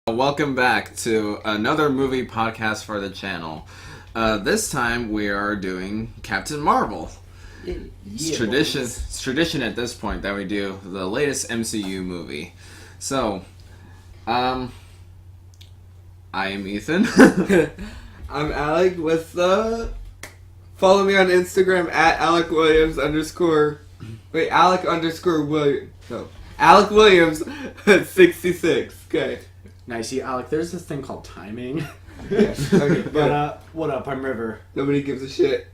Welcome back to another movie podcast for the channel. This time we are doing Captain Marvel. It's tradition at this point that we do the latest MCU movie. So, I am Ethan. I'm Alec with the... Follow me on Instagram at Alec Williams _... Wait, Alec _Williams. No. Alec Williams 66. Okay. Nice. See, Alec, there's this thing called timing. Yeah. Okay, But, what up? I'm River. nobody gives a shit.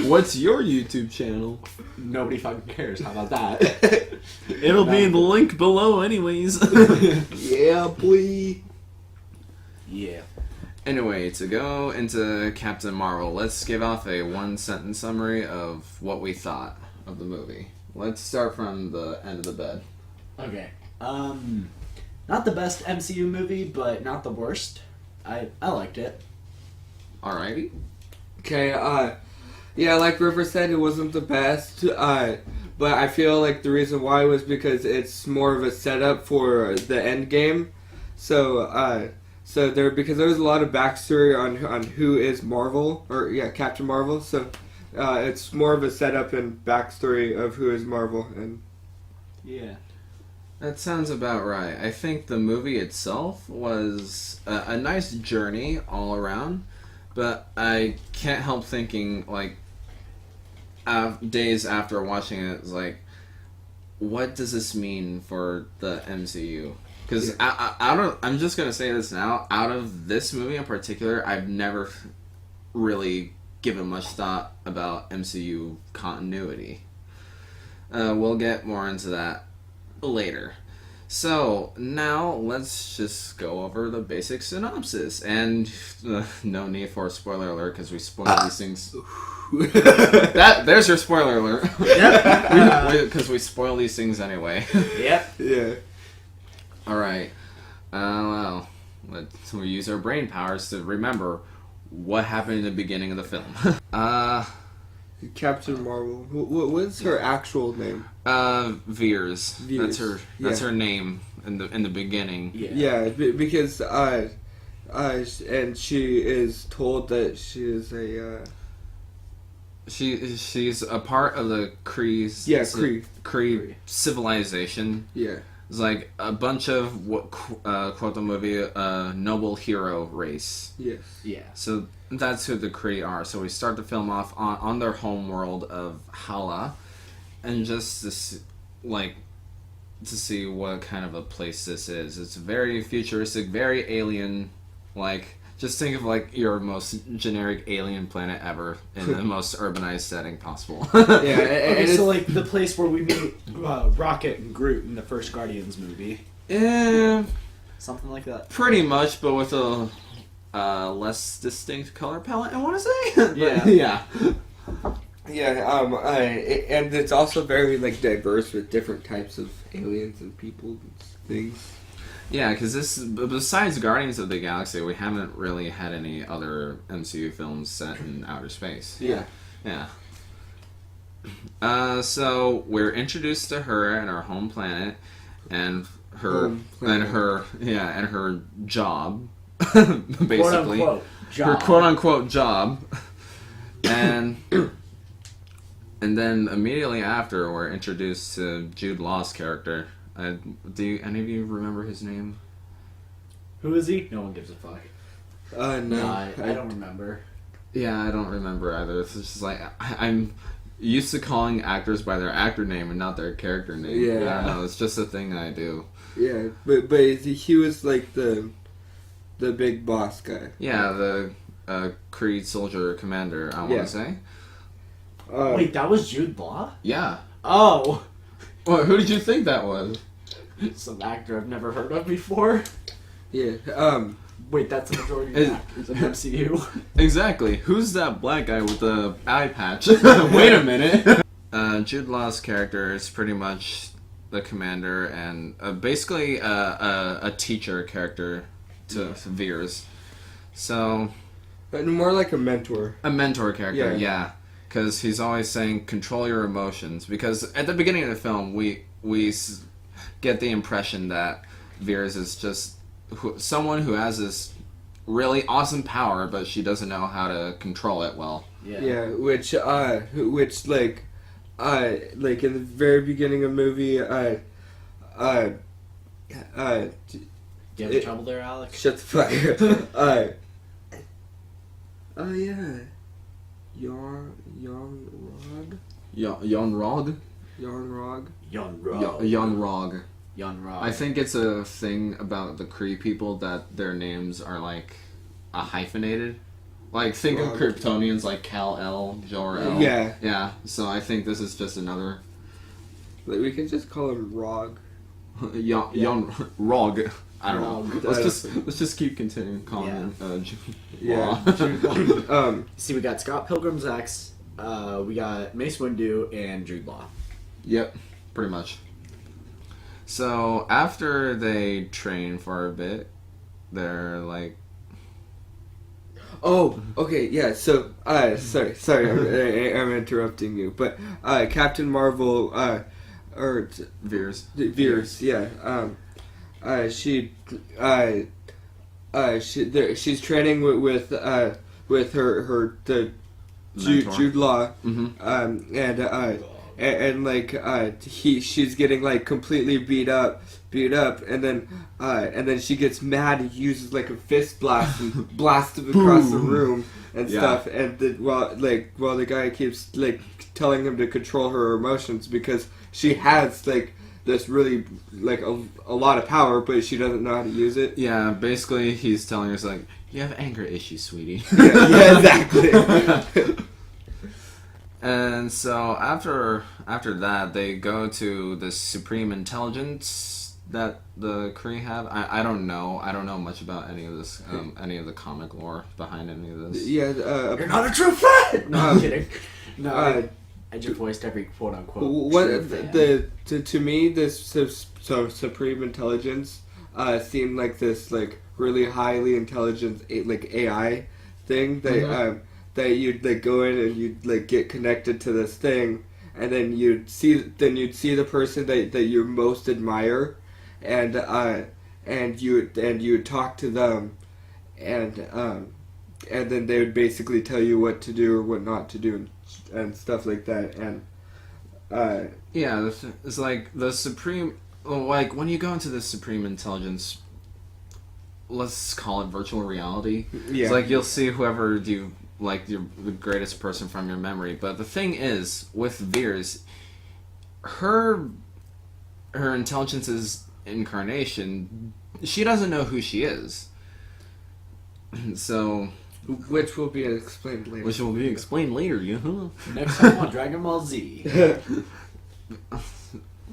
What's your YouTube channel? Nobody fucking cares. How about that? It'll be in the link below anyways. Yeah, boy. Yeah. Anyway, to go into Captain Marvel, let's give off a one-sentence summary of what we thought of the movie. Let's start from the end of the bed. Okay. Not the best MCU movie, but not the worst. I liked it. Alrighty. Okay, yeah, like River said, it wasn't the best, but I feel like the reason why was because it's more of a setup for the end game. So because there was a lot of backstory on who is Marvel, or yeah, Captain Marvel, so it's more of a setup and backstory of who is Marvel, and Yeah. That sounds about right. I think the movie itself was a nice journey all around, but I can't help thinking, like, days after watching it, it's like, what does this mean for the MCU? Because I'm just going to say this now, out of this movie in particular, I've never really given much thought about MCU continuity. We'll get more into that later. So now let's just go over the basic synopsis, and no need for a spoiler alert because we spoil these things. There's your spoiler alert. Yep. Because we spoil these things anyway. Yep. yeah. All right. Well, let's use our brain powers to remember what happened in the beginning of the film. Captain Marvel. What's her actual name? Veers. Veers. That's her name in the beginning. Yeah, because and she is told that she is a She's a part of the Kree. Kree civilization. Yeah. It's like a bunch of what quote the movie noble hero race. Yes. Yeah. So that's who the Kree are. So we start the film off on their home world of Hala, and just to see what kind of a place this is. It's very futuristic, very alien. Like, just think of like your most generic alien planet ever in the most urbanized setting possible. Yeah. Okay, so like the place where we meet Rocket and Groot in the first Guardians movie. Yeah, Something like that. pretty much, but with a less distinct color palette, I want to say. Yeah. Yeah. Yeah, and it's also very like diverse with different types of aliens and people and things. Yeah, because besides Guardians of the Galaxy, we haven't really had any other MCU films set in outer space. Yeah. Yeah. So we're introduced to her and her home planet, and her job, basically, her quote unquote job, and then immediately after we're introduced to Jude Law's character. Do any of you remember his name? Who is he? No one gives a fuck. No. I don't remember. Yeah, I don't remember either. It's just like I'm used to calling actors by their actor name and not their character name. Yeah. I don't know. It's just a thing I do. Yeah, but he was like the big boss guy. Yeah, the Creed soldier commander. I want to say. Wait, that was Jude Law? Yeah. Oh. Well, who did you think that was? Some actor I've never heard of before. Yeah. Wait, that's the majority of actors in MCU. Exactly. Who's that black guy with the eye patch? Wait a minute. Jude Law's character is pretty much the commander and basically a teacher character to Veers. So, But more like a mentor. a mentor character, yeah. Because he's always saying, control your emotions. Because at the beginning of the film, we get the impression that Veers is just someone who has this really awesome power, but she doesn't know how to control it well. Yeah, which like in the very beginning of the movie, You having trouble there, Alec? shut the fuck up. Oh yeah, Yarn Rog. Yon-Rog? Yarn-Rog. Yon-Rog. Yon-Rog. I think it's a thing about the Kree people that their names are like hyphenated. Like, think of Kryptonians like Kal-El, Jor-El. Yeah. Yeah, so I think this is just another... Like, we can just call him Rog. Yon-Rog. I don't know. Rog. Let's just keep continuing calling him Yeah. See, we got Scott Pilgrim's X, we got Mace Windu, and Jude Law. Yep, pretty much. So, after they train for a bit, they're like... Oh, okay, yeah. So, sorry, I'm interrupting you, but Captain Marvel, or Veers. Yeah. She's training with her Jude Law, and like she's getting like completely beat up, and then she gets mad and uses like a fist blast and blasts him across the room and stuff, and while the guy keeps like telling him to control her emotions because she has like this really like a lot of power, but she doesn't know how to use it. Yeah, basically he's telling her, like, you have anger issues, sweetie. Yeah, exactly. And so after that, they go to the Supreme Intelligence that the Kree have. I don't know much about any of this, any of the comic lore behind any of this. Yeah, You're not a true fan! No, I'm kidding. No, I just voiced every quote-unquote to me, this Supreme Intelligence seemed like this like really highly intelligent like AI thing that that you'd like go in and you'd like get connected to this thing, and then you'd see the person that you most admire, and you would talk to them, and then they would basically tell you what to do or what not to do and stuff like that. And yeah, it's like the Supreme, like when you go into the Supreme Intelligence, let's call it virtual reality. Yeah. It's like you'll see whoever you like, the greatest person from your memory. But the thing is, with Veers, her intelligence's incarnation, she doesn't know who she is. So, which will be explained later. Next time on Dragon Ball Z.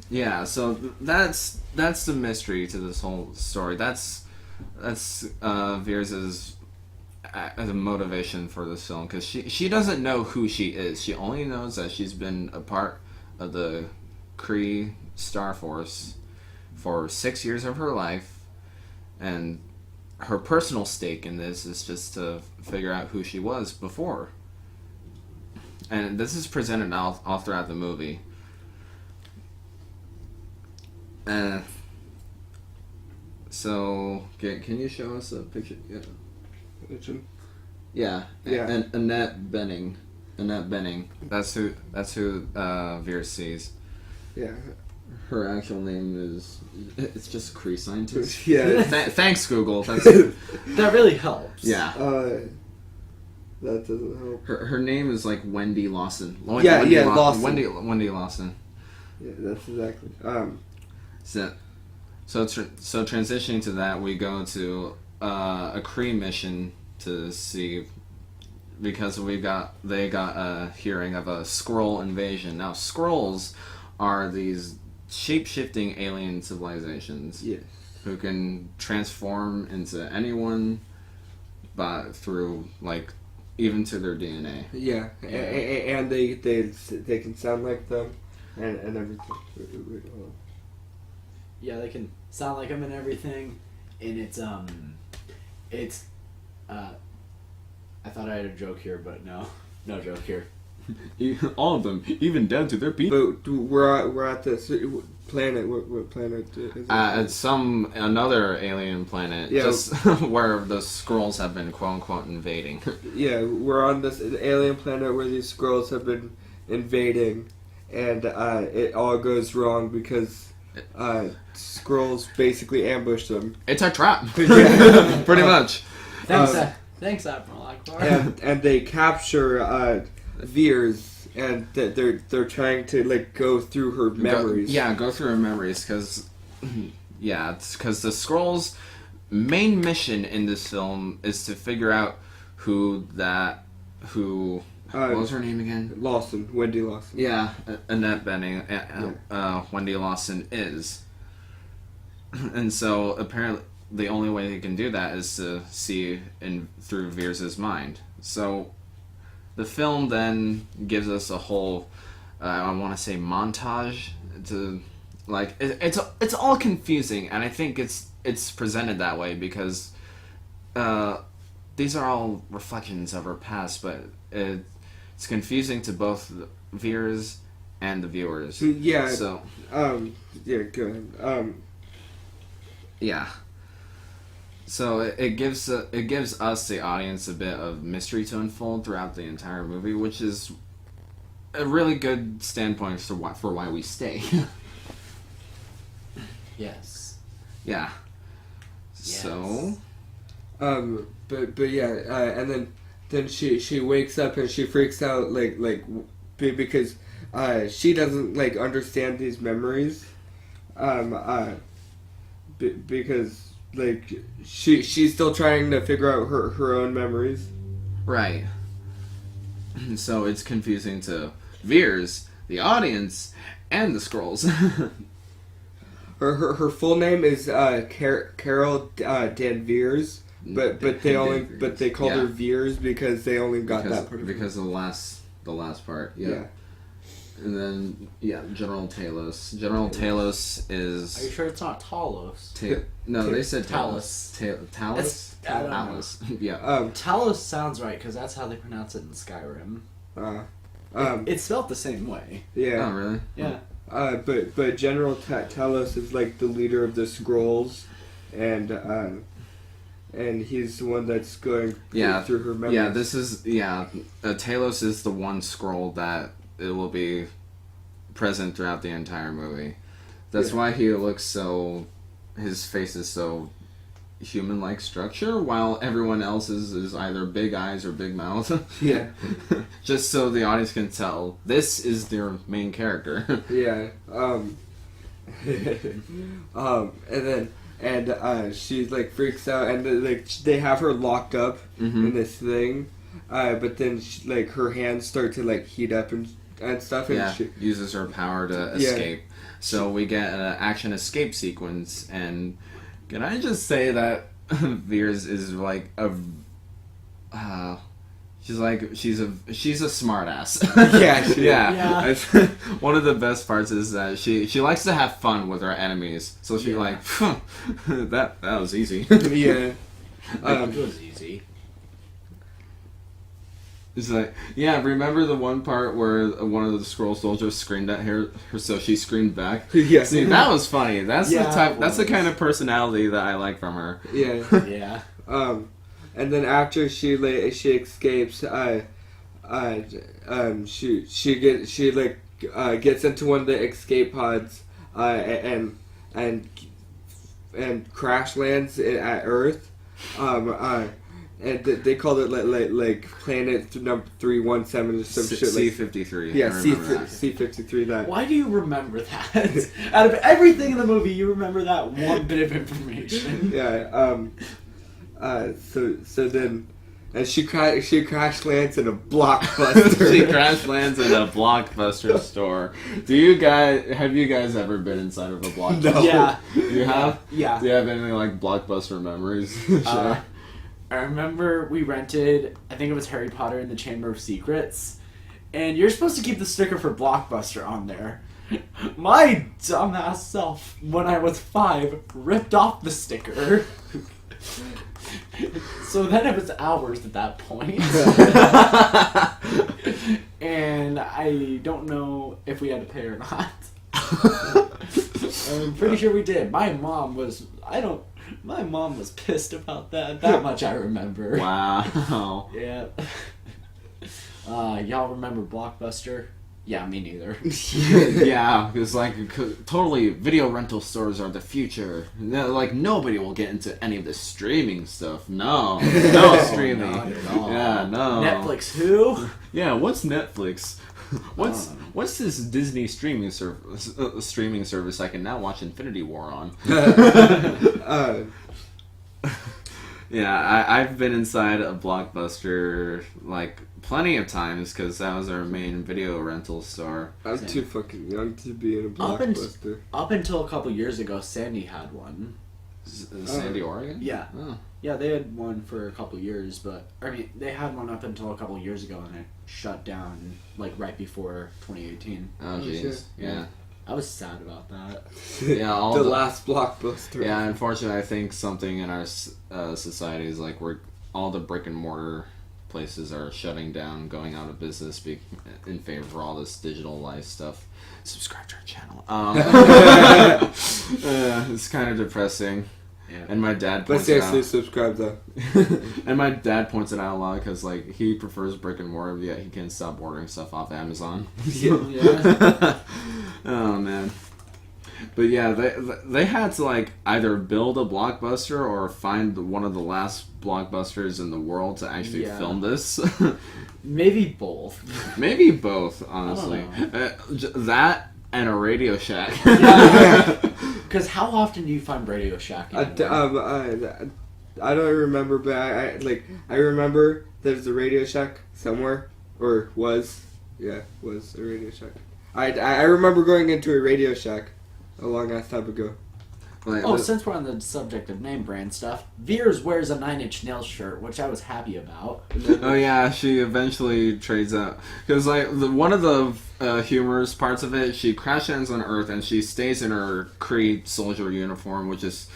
Yeah, so that's the mystery to this whole story. That's Veers's as a motivation for this film, because she doesn't know who she is. She only knows that she's been a part of the Kree Star Force for 6 years of her life, and her personal stake in this is just to figure out who she was before. And this is presented all throughout the movie. So, can you show us a picture? Yeah. Yeah. And Annette Bening. That's who Veers sees. Yeah. Her actual name is... It's just Kree scientist. Yeah. Thanks, Google. That really helps. Yeah. That doesn't help. Her name is like Wendy Lawson. Lawson. Wendy Lawson. Yeah, that's exactly. So transitioning to that, we go to a Kree mission to see, because they got a hearing of a Skrull invasion. Now, Skrulls are these shape-shifting alien civilizations, yes, who can transform into anyone, but through like even to their DNA. Yeah, and they can sound like them, and everything. Yeah, they can sound like them and everything, and it's I thought I had a joke here, but no joke here. All of them, even down to their people. But we're at this. planet. What planet is it? It's another alien planet, Yeah. just where the Skrulls have been quote unquote invading. Yeah, we're on this alien planet where these Skrulls have been invading, and it all goes wrong because Skrulls basically ambush them. It's a trap, Yeah. pretty much. Thanks, Admiral Akbar. And they capture Veers, and they're trying to like go through her memories. Go through her memories, because it's because the Skrulls' main mission in this film is to figure out who what was her name again? Wendy Lawson. Yeah, Annette Bening, Wendy Lawson is. And so apparently the only way they can do that is to see through Veers' mind. So the film then gives us a whole, I want to say, montage to, like, it's all confusing, and I think it's presented that way because these are all reflections of her past, but it's confusing to both Veers and the viewers. Yeah. So. Yeah. Go ahead. Yeah. So it gives us, the audience, a bit of mystery to unfold throughout the entire movie, which is a really good standpoint for why we stay. Yes. Yeah. Yes. So. But yeah, and then she wakes up and she freaks out because she doesn't like understand these memories, because like she's still trying to figure out her own memories. Right. So it's confusing to Veers, the audience, and the Skrulls. Her full name is Carol Danvers, but they called her Veers because they only got that part. Because of the last part. Yeah. And then General Talos. General Talos is. Are you sure it's not Talos? No, they said Talos. Talos. Talos. Yeah. Talos sounds right because that's how they pronounce it in Skyrim. It's spelled the same way. Yeah. Oh, really? Yeah. But General Talos is like the leader of the Skrulls, and he's the one that's going through her memories. Yeah, Talos is the one Skrull that it will be present throughout the entire movie. That's why he looks so. His face is so human-like structure, while everyone else is either big eyes or big mouth. Yeah. Just so the audience can tell this is their main character. Yeah. And she like freaks out, and like they have her locked up in this thing, but then like her hands start to like heat up and stuff, and she uses her power to escape. So we get an action escape sequence, and can I just say that Veers is like she's a smart ass. Yeah. One of the best parts is that she likes to have fun with her enemies. So she's like, that was easy. Yeah. It was easy. It's like, remember the one part where one of the Skrull soldiers screamed at her, so she screamed back? Yeah. See, that was funny. That's that's the kind of personality that I like from her. Yeah. Yeah. And then after she escapes, she gets into one of the escape pods, and crash lands at Earth, and they called it like Planet number 317 or some shit like C-53. Yeah, C-53. That. Why do you remember that? Out of everything in the movie, you remember that one bit of information. Yeah. So then, and she crash lands in a Blockbuster. She crash lands in a Blockbuster store. Have you guys ever been inside of a Blockbuster? No. Yeah. You have? Yeah. Do you have any like Blockbuster memories? Sure. I remember we rented, I think it was Harry Potter and the Chamber of Secrets, and you're supposed to keep the sticker for Blockbuster on there. My dumbass self, when I was 5, ripped off the sticker. So then it was ours at that point. And I don't know if we had to pay or not. I'm pretty sure we did. My mom was pissed about that. That much I remember. Wow. Yeah. Y'all remember Blockbuster? Yeah, me neither. Yeah, because like totally, video rental stores are the future. Like nobody will get into any of the streaming stuff. No streaming. Not at all. Yeah, no. Netflix who? Yeah, what's Netflix? What's this Disney streaming service I can now watch Infinity War on? Yeah, I've been inside a Blockbuster like plenty of times because that was our main video rental store. I'm too fucking young to be in a Blockbuster. Up until a couple years ago, Sandy had one. Sandy, Oregon? Yeah. Oh. Yeah, they had one for a couple years, but I mean, they had one up until a couple years ago, and it shut down like right before 2018. Oh jeez. Yeah. I was sad about that. Yeah, all the last Blockbuster. Yeah, unfortunately, I think something in our society is like all the brick and mortar places are shutting down, going out of business in favor of all this digital life stuff. Subscribe to our channel. It's kind of depressing. Yeah. And my dad But points it seriously, out. subscribe though. And my dad points it out a lot because like he prefers brick and mortar, yet he can't stop ordering stuff off Amazon. Yeah. Oh man. But yeah, they had to like either build a Blockbuster or find one of the last Blockbusters in the world to actually film this. Maybe both. Maybe both, honestly. That and a Radio Shack. Because how often do you find Radio Shack? I don't remember, but I remember there's a Radio Shack somewhere, or was a Radio Shack. I remember going into a Radio Shack a long ass time ago. Since we're on the subject of name brand stuff, Veers wears a 9 Inch Nails shirt, which I was happy about. Oh yeah, she eventually trades out because like one of the humorous parts of it, she crash lands on Earth and she stays in her Kree soldier uniform, which is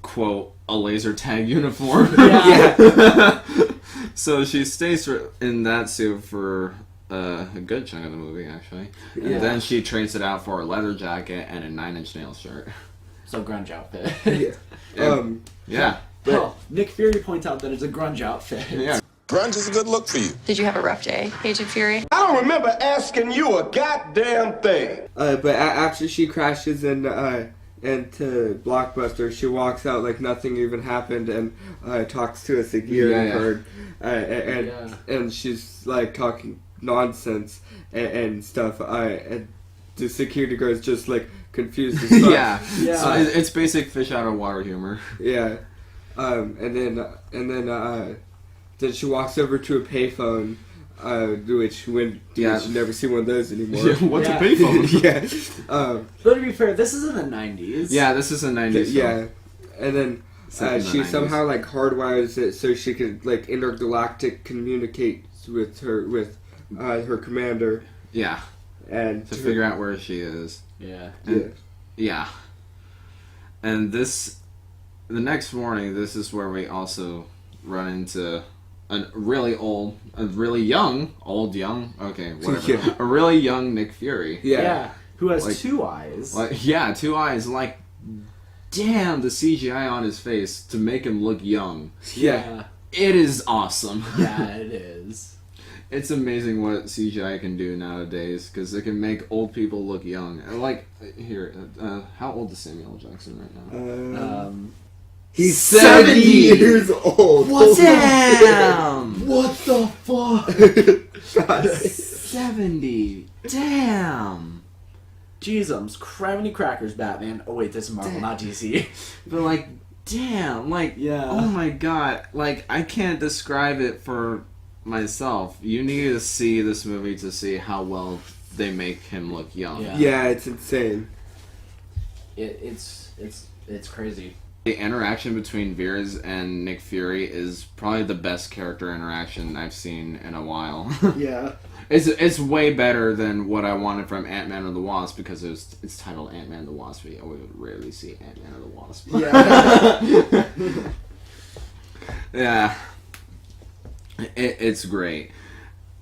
quote a laser tag uniform. Yeah. So she stays in that suit for a good chunk of the movie actually, and then she trades it out for a leather jacket and a 9 Inch Nails shirt. So grunge outfit. Yeah. Well, Nick Fury points out that it's a grunge outfit. Yeah. Grunge is a good look for you. Did you have a rough day, Agent Fury? I don't remember asking you a goddamn thing. But after she crashes into Blockbuster, she walks out like nothing even happened and talks to a security guard. And she's like talking nonsense and stuff. And the security guard's just like confused as fuck. So it's basic fish out of water humor. Yeah. And then she walks over to a payphone, which you never see one of those anymore. What's a payphone? But to be fair, this is in the 90s. Yeah, this is the 90s. Yeah. And then she somehow like hardwires it so she can like intergalactic communicate with her commander. Yeah. And to figure out where she is. Yeah. And the next morning, this is where we also run into a really young, a really young Nick Fury. Yeah. Who has two eyes. Two eyes. Like, damn, the CGI on his face to make him look young. Yeah. It is awesome. Yeah, it is. It's amazing what CGI can do nowadays because it can make old people look young. Like, here, how old is Samuel Jackson right now? He's 70 years old. What? Damn! What the fuck? 70. Damn. Jeezums, criminy crackers, Batman. Oh wait, this is Marvel, not DC. But like, damn, like, oh my god, like, I can't describe it for myself. You need to see this movie to see how well they make him look young. Yeah, it's insane. It's crazy. The interaction between Veers and Nick Fury is probably the best character interaction I've seen in a while. Yeah. It's way better than what I wanted from Ant-Man and the Wasp because it's titled Ant-Man and the Wasp. We would rarely see Ant-Man and the Wasp. Yeah. Yeah. It's great.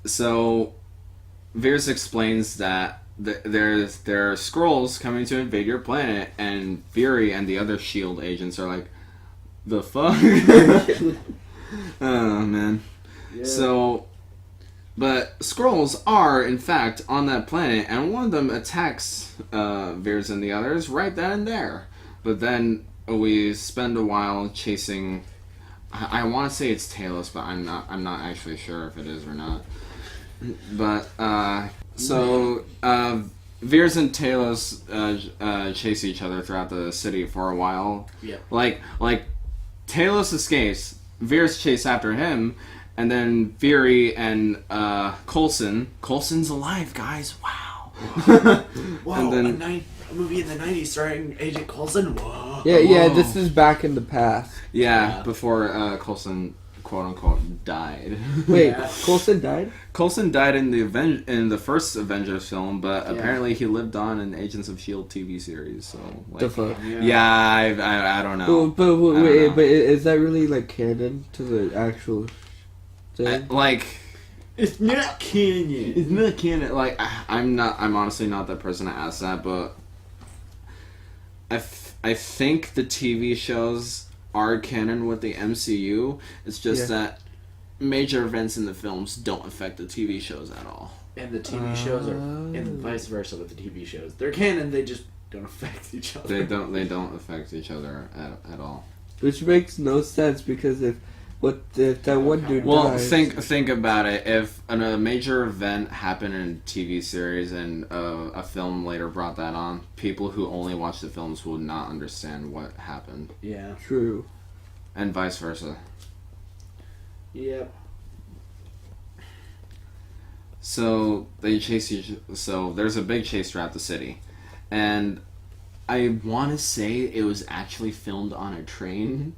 So, Veers explains that there are scrolls coming to invade your planet, and Fury and the other Shield agents are like, the fuck. Oh man. Yeah. So, but Skrulls are in fact on that planet, and one of them attacks Veers and the others right then and there. But then we spend a while chasing. I want to say it's Talos, but I'm not actually sure if it is or not. But Veers and Talos chase each other throughout the city for a while. Yeah. Like Talos escapes, Veers chase after him, and then Fury and Coulson's alive, guys. Wow. Wow. And then, A movie in the 90s starring Agent Coulson. Whoa. Yeah, this is back in the past. yeah, before Coulson quote unquote died. Wait, Yeah. Coulson died? Coulson died in the first Avengers film, but apparently he lived on in Agents of S.H.I.E.L.D. TV series. So like, The fuck? I don't know. But I don't wait, know. but is that really like canon to the actual thing? It's not canon. It's not canon. Like I'm honestly not the person to ask that, but I think the TV shows are canon with the MCU. It's just that major events in the films don't affect the TV shows at all. And the TV shows are, and vice versa with the TV shows. They're canon. They just don't affect each other. They don't affect each other at all. Which makes no sense because if that one dude Well, dies, think about it. If a major event happened in a TV series and a film later brought that on, people who only watch the films would not understand what happened, Yeah. true. and vice versa. Yep. So they chase so there's a big chase throughout the city, and I want to say it was actually filmed on a train.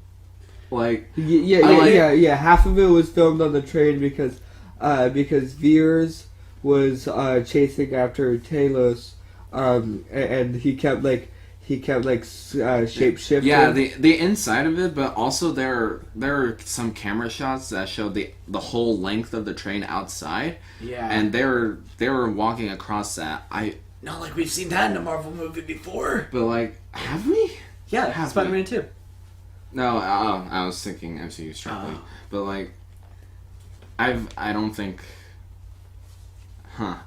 Like Yeah. Half of it was filmed on the train because Veers was chasing after Talos, and he kept shape shifting. yeah, the inside of it, but also there are some camera shots that show the whole length of the train outside, Yeah. and they were walking across that. Not like we've seen that in a Marvel movie before. But like, have we? Yeah, Have Spider-Man 2. No, I was thinking MCU strictly, but like, I don't think.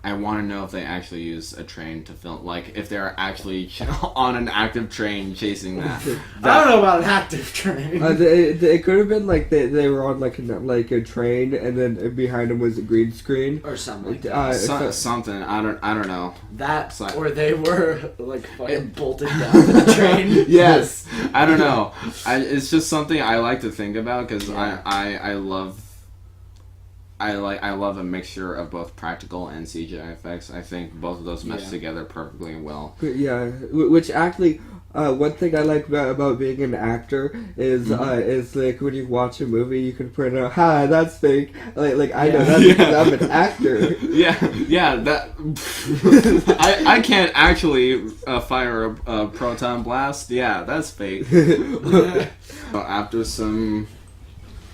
I want to know if they actually use a train to film, like if they're actually on an active train chasing that. I don't know about an active train. It could have been like they were on like a train, and then behind them was a green screen. Or something like that. Something I don't know. That, like- or they were like fucking bolted down to the train. Yes, I don't know. It's just something I like to think about because Yeah. I love a mixture of both practical and CGI effects. I think both of those mesh together perfectly well. Yeah, which actually, one thing I like about being an actor is like when you watch a movie, you can point out, "Ha, that's fake." Like I know that's because I'm an actor. Yeah. That I can't actually fire a proton blast. Yeah, that's fake. So after some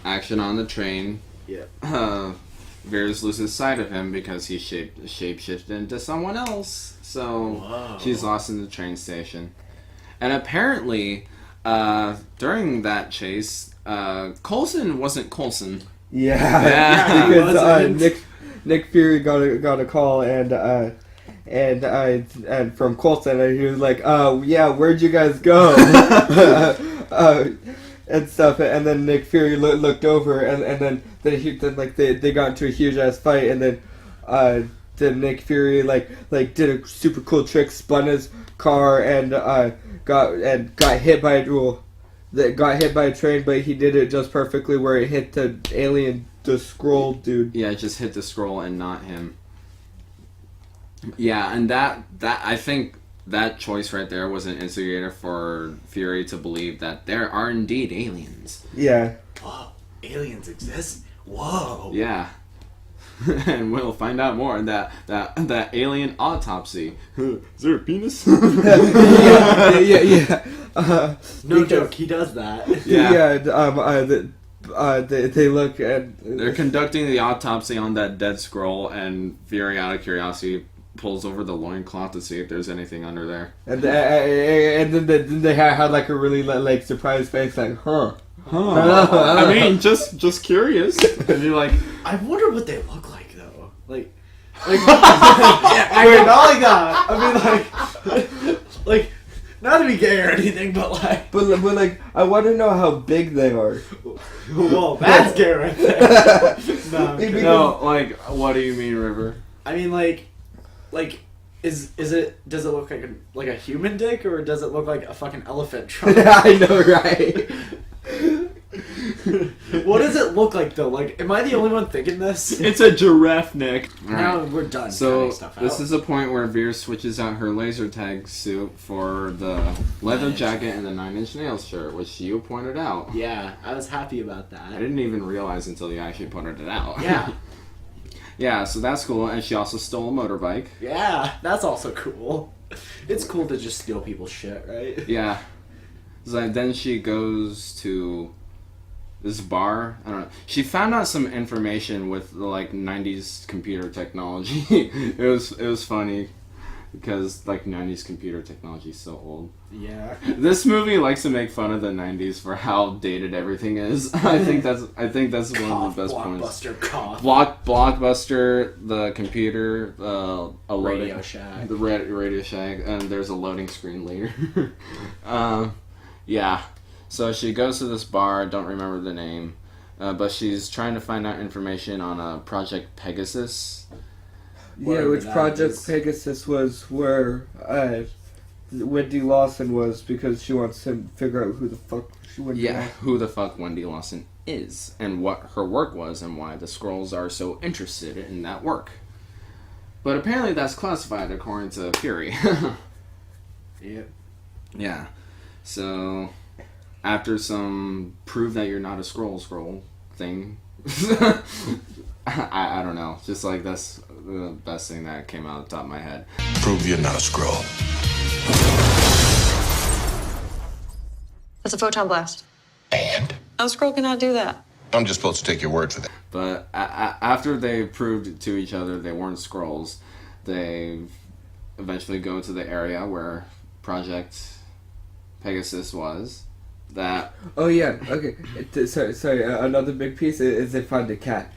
action on the train. Yeah. Veers loses sight of him because he shapeshifted into someone else. So she's lost in the train station. And apparently, during that chase, Coulson wasn't Coulson. Yeah. Because Nick Fury got a call and from Coulson, and he was like, yeah, where'd you guys go?" And stuff, and then Nick Fury looked over, and then they got into a huge ass fight, and then Nick Fury did a super cool trick, spun his car, and got hit by a train, but he did it just perfectly where it hit the alien, the Skrull dude. Yeah, it just hit the Skrull and not him. Yeah, and that I think. That choice right there was an instigator for Fury to believe that there are indeed aliens. Yeah. Whoa, aliens exist? Whoa. Yeah. And we'll find out more in that alien autopsy. Is there a penis? Yeah. No joke, he does that. Yeah. They look at. They're conducting the autopsy on that dead Skrull, and Fury, out of curiosity, pulls over the loincloth to see if there's anything under there. And then they had like a really like surprised face, like, huh. I mean, just curious. And you're like, I wonder what they look like though. Like I mean, not like that. I mean, like not to be gay or anything, but like. But like, I want to know how big they are. Whoa, that's gay right there. no, like, what do you mean, River? I mean, like, is it? Does it look like a human dick, or does it look like a fucking elephant trunk? I know, right? What does it look like though? Like, am I the only one thinking this? It's a giraffe neck. Now we're done. So stuff out. this is a point where Veer switches out her laser tag suit for the leather jacket and the 9 Inch Nails shirt, which you pointed out. Yeah, I was happy about I that. didn't even realize until you actually pointed it out. Yeah. Yeah, so that's cool, and she also stole a motorbike. Yeah, that's also cool. It's cool to just steal people's shit, right? Yeah. So then she goes to this bar. I don't know. She found out some information with the, like, 90s computer technology. it was funny because like 90s computer technology is so old. Yeah. This movie likes to make fun of the 90s for how dated everything is. I think that's one of the best points. Blockbuster, the computer, a Radio Shack. the Radio Shack, and there's a loading screen later. Yeah. So she goes to this bar, don't remember the name, but she's trying to find out information on Project Pegasus. Yeah, which Project Pegasus was where Wendy Lawson was, because she wants to figure out who the fuck who the fuck Wendy Lawson is, and what her work was, and why the Skrulls are so interested in that work. But apparently that's classified according to Fury. Yep. Yeah. So, after some prove that you're not a Skrull thing, I don't know. Just like that's the best thing that came out of the top of my head. Prove you're not a Skrull. That's a photon blast. And? No scroll cannot do that. I'm just supposed to take your word for that. But after they proved to each other they weren't Skrulls, they eventually go to the area where Project Pegasus was. That. Oh yeah. Okay. Sorry. Another big piece is they find a cat.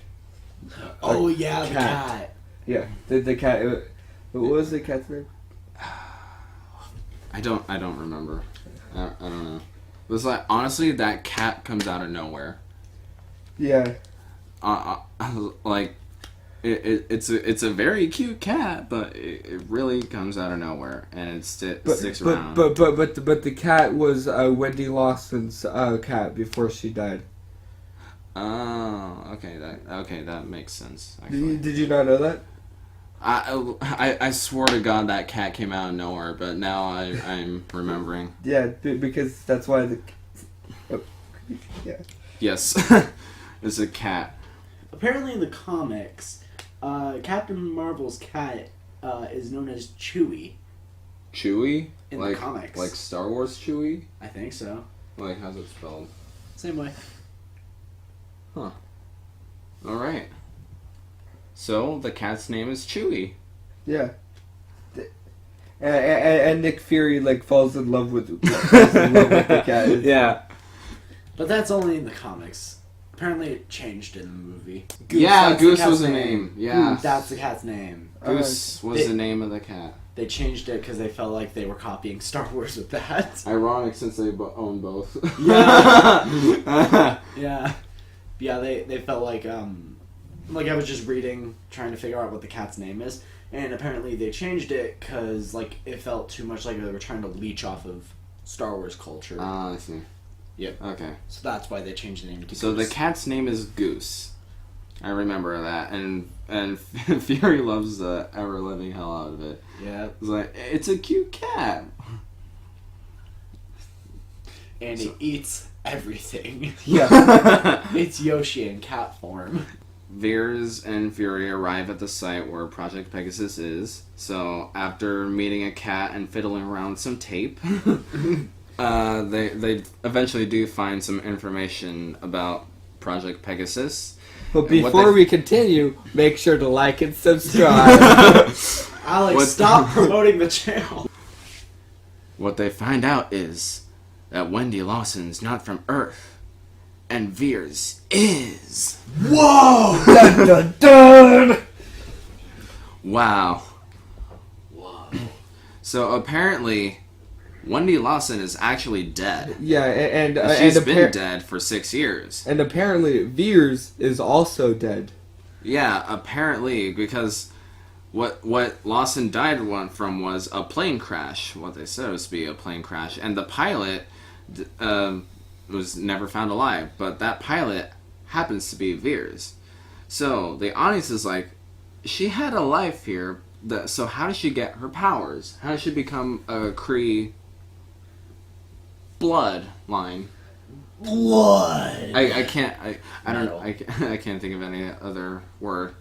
Oh yeah, the cat. Yeah, the cat. What was the cat's name? I don't remember. I don't know. It was like, honestly, that cat comes out of nowhere. Yeah. Like, it's a very cute cat, but it really comes out of nowhere, and it sticks around. But the cat was Wendy Lawson's cat before she died. Oh, okay, that makes sense. Actually. Did you not know that? I swear to God that cat came out of nowhere, but now I'm remembering. Yeah, because that's why yeah. Yes, it's a cat. Apparently in the comics, Captain Marvel's cat is known as Chewie. Chewie? In like, the comics. Like Star Wars Chewie? I think so. Like, how's it spelled? Same way. Huh. Alright. So, the cat's name is Chewie. Yeah. And Nick Fury, like, falls in love with the cat. Yeah. But that's only in the comics. Apparently it changed in the movie. Goose was the name. Yeah. That's the cat's name. Goose was the name of the cat. They changed it because they felt like they were copying Star Wars with that. Ironic since they own both. Yeah. Yeah, they felt like I was just reading, trying to figure out what the cat's name is, and apparently they changed it because, like, it felt too much like they were trying to leech off of Star Wars culture. Ah, I see. Yep. Okay. So that's why they changed the name to Goose. So the cat's name is Goose. I remember that, and Fury loves the ever-living hell out of it. Yeah. It's like, it's a cute cat. And it eats everything. Yeah. It's Yoshi in cat form. Veers and Fury arrive at the site where Project Pegasus is. So after meeting a cat and fiddling around with some tape, they eventually do find some information about Project Pegasus. But before we continue, make sure to like and subscribe. Alex, What- stop promoting the channel. What they find out is that Wendy Lawson's not from Earth, and Veers is. Whoa! Dun, dun, dun! Wow. So apparently, Wendy Lawson is actually dead. Yeah, and She's and been dead for 6 years. And apparently, Veers is also dead. Yeah, apparently, because what Lawson died from was a plane crash. What they said was to be a plane crash, and the pilot was never found alive. But that pilot happens to be Veers. So the audience is like, she had a life here. So how does she get her powers? How does she become a Kree bloodline? Blood. I can't. I don't know. I can't think of any other word.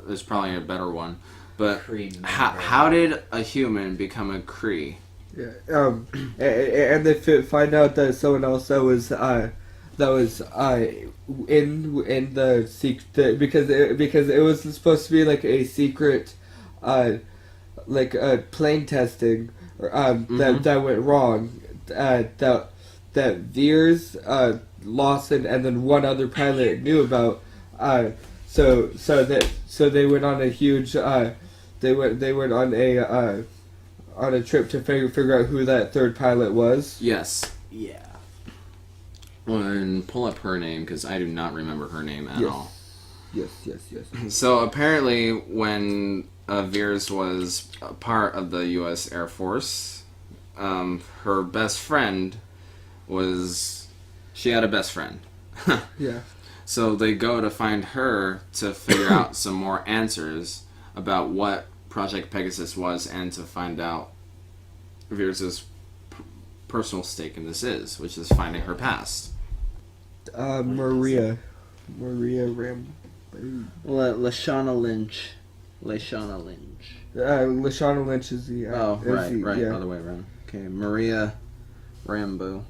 There's probably a better one. But how did a human become a Kree? Yeah. And they find out that someone else that was in the secret because it was supposed to be like a secret, plane testing, that went wrong. That Veers, Lawson, and then one other pilot knew about. So they went on a huge. They went on a trip to figure out who that third pilot was. Yes. Yeah. Well, and pull up her name because I do not remember her name at all. Yes. So apparently, when Veers was a part of the U.S. Air Force, her best friend she had a best friend. Yeah. So they go to find her to figure out some more answers about what Project Pegasus was and to find out Veers' personal stake in this is, which is finding her past. Maria Ram. Lashana Lynch. Lashana Lynch is the. Right, yeah. other way around. Okay, Maria Rambo,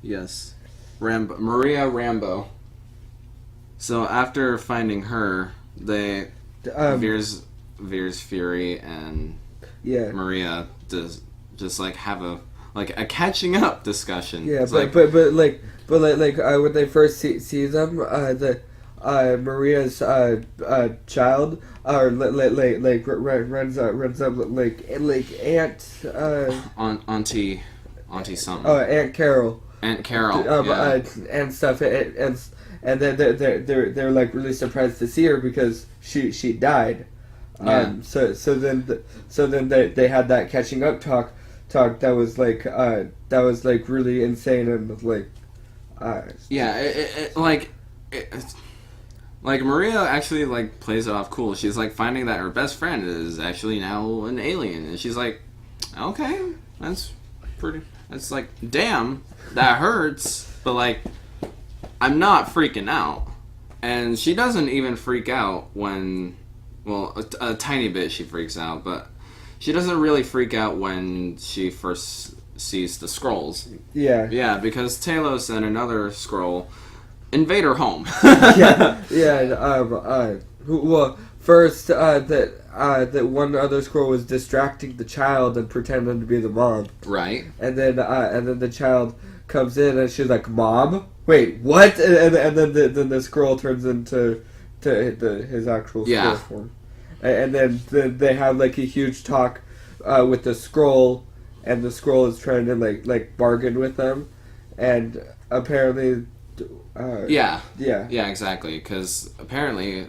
yes. Maria Rambo. So after finding her, they Veers Fury and Maria just like have a catching up discussion. Yeah, It's but when they first see them, Maria's child runs up like Auntie something. Aunt Carol. Aunt Carol. And stuff, and then they're like really surprised to see her because she died. Yeah. So then they had that catching up talk that was like really insane and like. Like Maria actually like plays it off cool. She's like finding that her best friend is actually now an alien, and she's like, okay, that's like, damn, that hurts, but like, I'm not freaking out. And she doesn't even freak out when, well, a tiny bit she freaks out, but she doesn't really freak out when she first sees the Skrulls. Yeah. Yeah, because Talos and another Skrull invade her home. Well, first that one other Skrull was distracting the child and pretending to be the mom. Right. And then the child comes in and she's like, "Mom, wait, what?" And then the Skrull turns into his actual Skrull form. And then they have like a huge talk with the Skrull, and the Skrull is trying to like bargain with them, and apparently. Yeah, exactly. Because apparently,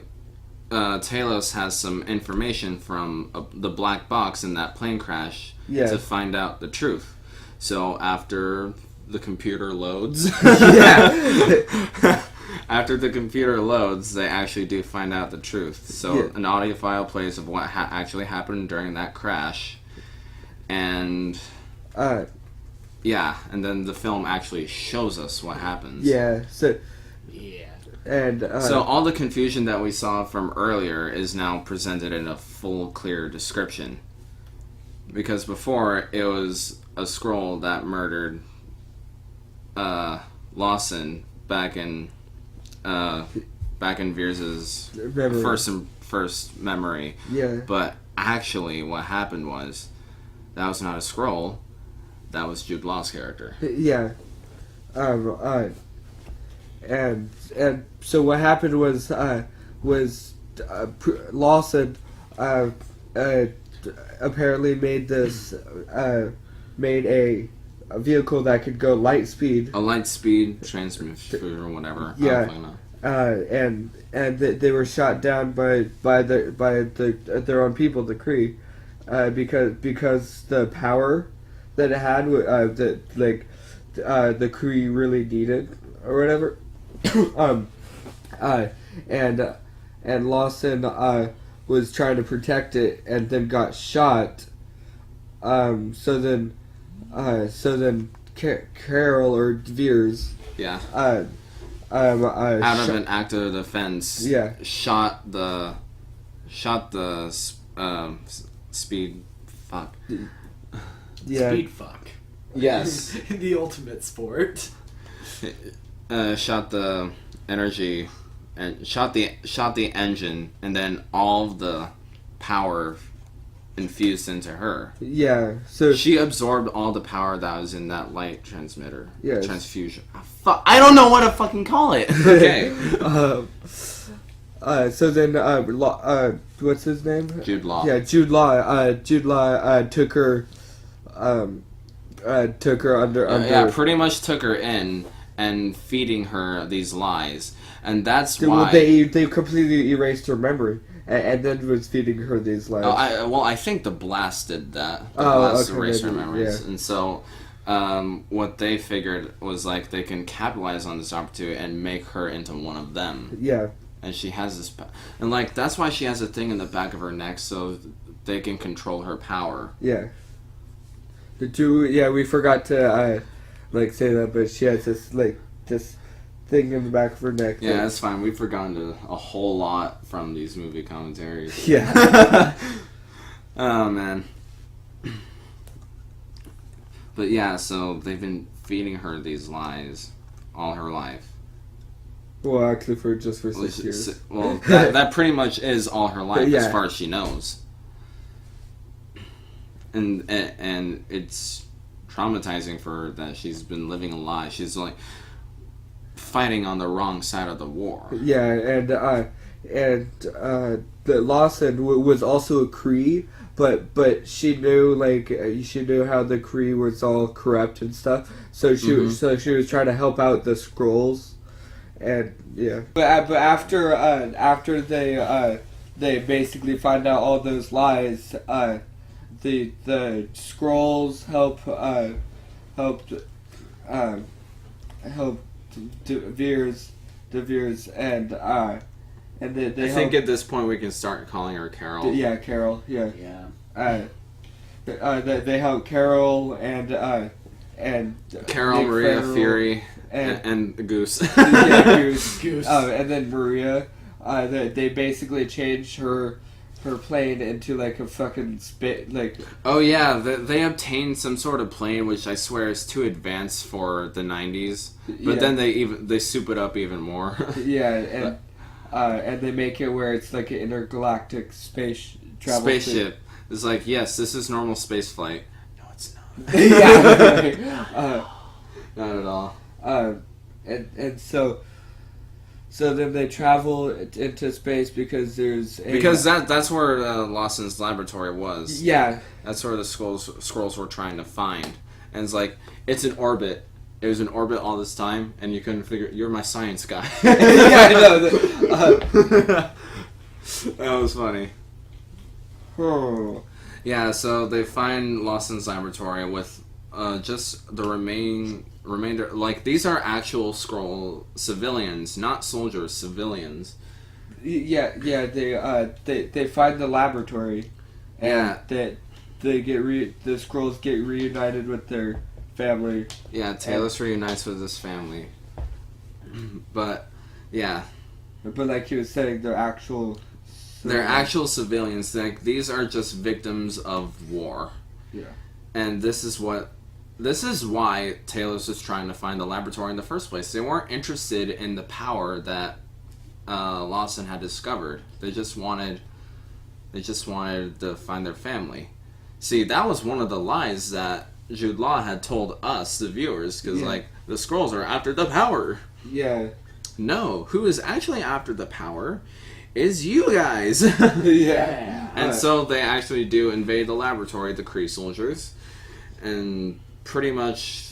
Talos has some information from the black box in that plane crash to find out the truth. So after the computer loads, after the computer loads, they actually do find out the truth. So an audio file plays of what actually happened during that crash, and. Yeah, and then the film actually shows us what happens. Yeah, so all the confusion that we saw from earlier is now presented in a full, clear description. Because before, it was a Skrull that murdered Lawson back in Veers' first memory. Yeah. But actually, what happened was that was not a Skrull. That was Jude Law's character. Yeah. And so what happened was Lawson apparently made a vehicle that could go light speed. A light speed transmitter or whatever. Yeah. And they were shot down by their own people, the Kree, because the power that it had, the Kree really needed or whatever. And Lawson was trying to protect it and then got shot. So then Carol or Veers. Yeah. Out Out of an act of defense. Yeah. Shot the speed. Fuck. Yeah. Speed fuck. Yes. The ultimate sport. Shot the energy and shot the engine, and then all of the power infused into her. Yeah. So She absorbed all the power that was in that light transmitter. Yes. Transfusion. Fuck. I don't know what to fucking call it. Okay. So then what's his name? Jude Law. Yeah, Jude Law. Jude Law took her under. Yeah, pretty much took her in and feeding her these lies, and that's why. Well, they completely erased her memory, and then was feeding her these lies. I think the blast did that. The Oh, blast okay, erased her maybe, memories, yeah. and so what they figured was like they can capitalize on this opportunity and make her into one of them. Yeah. And she has this, and like that's why she has a thing in the back of her neck so they can control her power. Yeah. We forgot to say that, but she has this thing in the back of her neck. Yeah, that's fine. We've forgotten a whole lot from these movie commentaries. Yeah. Oh man. But yeah, so they've been feeding her these lies all her life. Well, actually, for 6 years. Well, that pretty much is all her life Yeah. as far as she knows. And it's traumatizing for her that she's been living a lie. She's like fighting on the wrong side of the war. Yeah, and the Lawson was also a Kree, but she knew how the Kree was all corrupt and stuff. So she was trying to help out the Skrulls, and yeah. But after they basically find out all those lies, the Skrulls helped Veers, and they I think at this point we can start calling her Carol. Yeah, Carol. Yeah. Yeah. They help Carol and Carol, Nick Maria, Farrell Fury, and and Goose. yeah, Goose. Goose. And then Maria. They basically changed her plane into like a fucking Oh yeah, they obtained some sort of plane which I swear is too advanced for the 90s. But Yeah. then they soup it up even more. yeah, and they make it where it's like an intergalactic space travel Spaceship. It's like, yes, this is normal space flight. No, it's not. yeah. Not at all. And so then they travel into space because there's that's where Lawson's laboratory was. Yeah. That's where the Skrulls were trying to find. And it's like, it's in orbit. It was in orbit all this time, and you couldn't figure. You're my science guy. Yeah, I know. That was funny. Oh. Yeah, so they find Lawson's laboratory with just the remainder. Like, these are actual Skrull civilians, not soldiers, civilians. Yeah. They find the laboratory. And Yeah. the Skrulls get reunited with their family. Yeah, Talos reunites with his family. But, yeah. But like he was saying, they're actual civilians. Like, these are just victims of war. Yeah. And this is why Talos was trying to find the laboratory in the first place. They weren't interested in the power that Lawson had discovered. They just wanted to find their family. See, that was one of the lies that Jude Law had told us, the viewers, because the Skrulls are after the power. Yeah. No, who is actually after the power is you guys. Yeah. And so they actually do invade the laboratory, the Kree soldiers, and pretty much